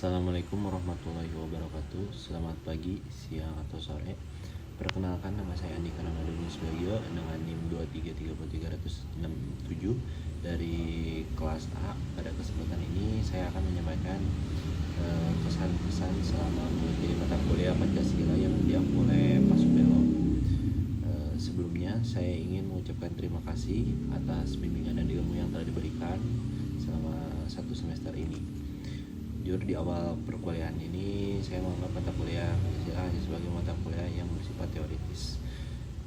Assalamualaikum warahmatullahi wabarakatuh. Selamat pagi, siang, atau sore. Perkenalkan, nama saya Andika Ramadhani Subagio dengan NIM 2330367 dari kelas A. Pada kesempatan ini saya akan menyampaikan kesan-pesan selama mengikuti mata kuliah Pancasila yang diampu oleh Pak Subelo. Sebelumnya saya ingin mengucapkan terima kasih atas bimbingan dan ilmu yang telah diberikan selama 1 semester ini. Jujur, di awal perkuliahan ini saya menganggap mata kuliah Pancasila hanya sebagai mata kuliah yang bersifat teoritis.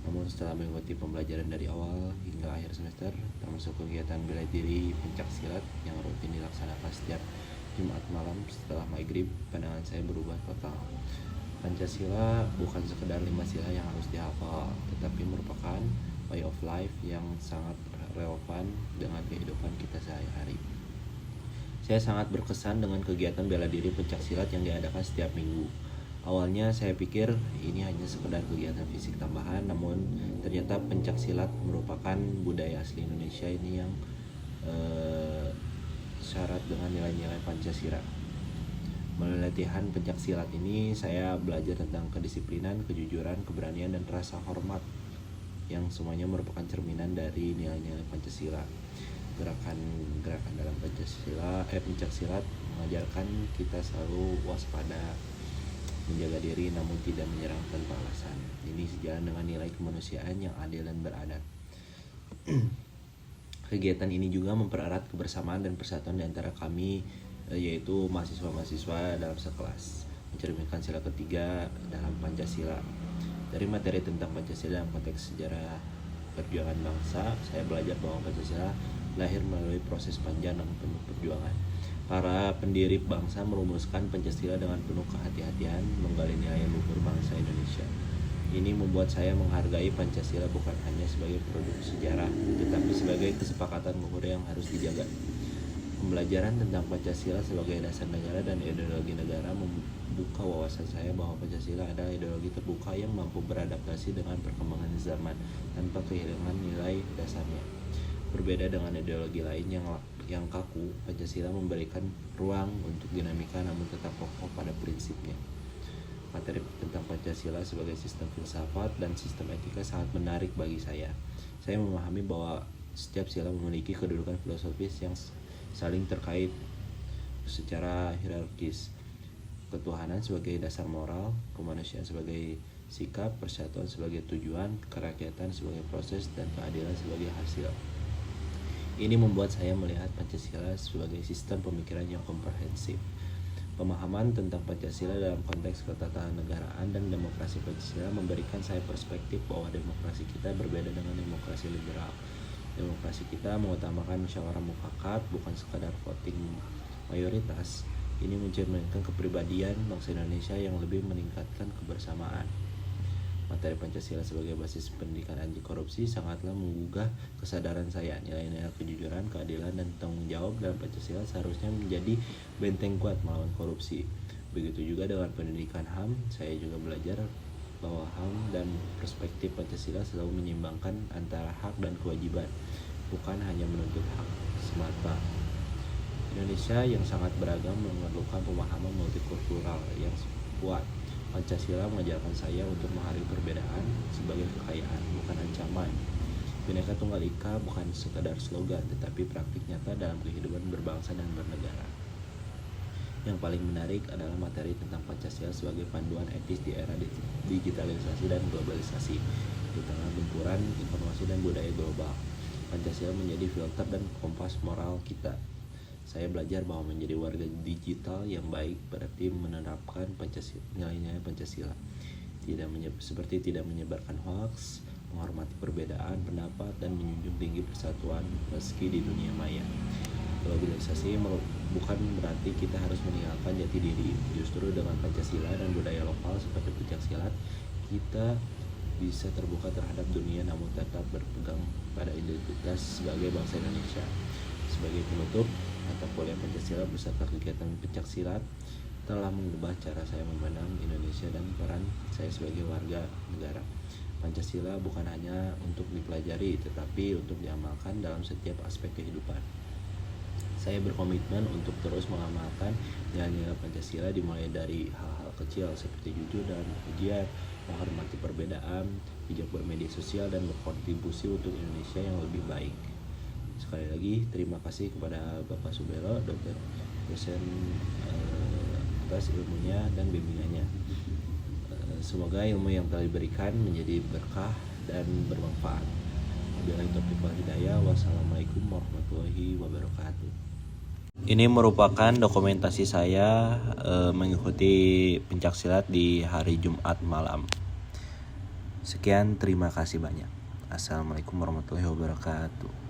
Namun setelah mengikuti pembelajaran dari awal hingga akhir semester, termasuk kegiatan bela diri pencak silat yang rutin dilaksanakan setiap Jumat malam setelah maghrib, pandangan saya berubah total. Pancasila bukan sekedar 5 sila yang harus dihafal, tetapi merupakan way of life yang sangat relevan dengan kehidupan kita sehari-hari. Saya sangat berkesan dengan kegiatan bela diri pencak silat yang diadakan setiap minggu. Awalnya saya pikir ini hanya sekedar kegiatan fisik tambahan, namun ternyata pencak silat merupakan budaya asli Indonesia ini yang syarat dengan nilai-nilai Pancasila. Melalui latihan pencak silat ini saya belajar tentang kedisiplinan, kejujuran, keberanian, dan rasa hormat yang semuanya merupakan cerminan dari nilai-nilai Pancasila. Gerakan dalam pencak silat mengajarkan kita selalu waspada, menjaga diri namun tidak menyerang tanpa alasan. Ini sejalan dengan nilai kemanusiaan yang adil dan beradab. Kegiatan ini juga mempererat kebersamaan dan persatuan di antara kami, yaitu mahasiswa-mahasiswa dalam sekelas, mencerminkan sila ketiga dalam Pancasila. Dari materi tentang Pancasila dalam konteks sejarah perjuangan bangsa, saya belajar bahwa Pancasila lahir melalui proses panjang dan penuh perjuangan. Para pendiri bangsa merumuskan Pancasila dengan penuh kehati-hatian, menggali nilai luhur bangsa Indonesia. Ini membuat saya menghargai Pancasila bukan hanya sebagai produk sejarah, tetapi sebagai kesepakatan luhur yang harus dijaga. Pembelajaran tentang Pancasila sebagai dasar negara dan ideologi negara membuka wawasan saya bahwa Pancasila adalah ideologi terbuka yang mampu beradaptasi dengan perkembangan zaman tanpa kehilangan nilai dasarnya. Berbeda dengan ideologi lain yang kaku, Pancasila memberikan ruang untuk dinamika namun tetap kokoh pada prinsipnya. Materi tentang Pancasila sebagai sistem filsafat dan sistem etika sangat menarik bagi saya. Saya memahami bahwa setiap sila memiliki kedudukan filosofis yang saling terkait secara hierarkis. Ketuhanan sebagai dasar moral, kemanusiaan sebagai sikap, persatuan sebagai tujuan, kerakyatan sebagai proses, dan keadilan sebagai hasil. Ini membuat saya melihat Pancasila sebagai sistem pemikiran yang komprehensif. Pemahaman tentang Pancasila dalam konteks ketatanegaraan dan demokrasi Pancasila memberikan saya perspektif bahwa demokrasi kita berbeda dengan demokrasi liberal. Demokrasi kita mengutamakan musyawarah mufakat, bukan sekadar voting mayoritas. Ini mencerminkan kepribadian bangsa Indonesia yang lebih meningkatkan kebersamaan. Materi Pancasila sebagai basis pendidikan anti korupsi sangatlah menggugah kesadaran saya. Nilai-nilai kejujuran, keadilan, dan tanggung jawab dalam Pancasila seharusnya menjadi benteng kuat melawan korupsi. Begitu juga dengan pendidikan HAM, saya juga belajar bahwa HAM dan perspektif Pancasila selalu menyeimbangkan antara hak dan kewajiban, bukan hanya menuntut hak semata. Indonesia yang sangat beragam memerlukan pemahaman multikultural yang kuat. Pancasila mengajarkan saya untuk menghargai perbedaan sebagai kekayaan, bukan ancaman. Bhinneka Tunggal Ika bukan sekadar slogan, tetapi praktik nyata dalam kehidupan berbangsa dan bernegara. Yang paling menarik adalah materi tentang Pancasila sebagai panduan etis di era digitalisasi dan globalisasi. Di tengah gempuran informasi dan budaya global, Pancasila menjadi filter dan kompas moral kita. Saya belajar bahwa menjadi warga digital yang baik berarti menerapkan nilai-nilai Pancasila. Seperti tidak menyebarkan hoaks, menghormati perbedaan pendapat, dan menjunjung tinggi persatuan meski di dunia maya. Globalisasi bukan berarti kita harus meninggalkan jati diri. Justru dengan Pancasila dan budaya lokal seperti pencak silat, kita bisa terbuka terhadap dunia namun tetap berpegang pada identitas sebagai bangsa Indonesia. Sebagai penutup, mata kuliah Pancasila beserta kegiatan pencak silat telah mengubah cara saya memandang Indonesia dan peran saya sebagai warga negara. Pancasila bukan hanya untuk dipelajari, tetapi untuk diamalkan dalam setiap aspek kehidupan. Saya berkomitmen untuk terus mengamalkan nilai-nilai Pancasila dimulai dari hal-hal kecil seperti jujur dan ujian, menghormati perbedaan, bijak bermedia sosial, dan berkontribusi untuk Indonesia yang lebih baik. Sekali lagi terima kasih kepada Bapak Subelo, dosen atas ilmunya dan bimbingannya. Semoga ilmu yang telah diberikan menjadi berkah dan bermanfaat. Wabillahi taufiq wal hidayah. Wassalamualaikum warahmatullahi wabarakatuh. Ini merupakan dokumentasi saya mengikuti pencaksilat di hari Jumat malam. Sekian, terima kasih banyak. Assalamualaikum warahmatullahi wabarakatuh.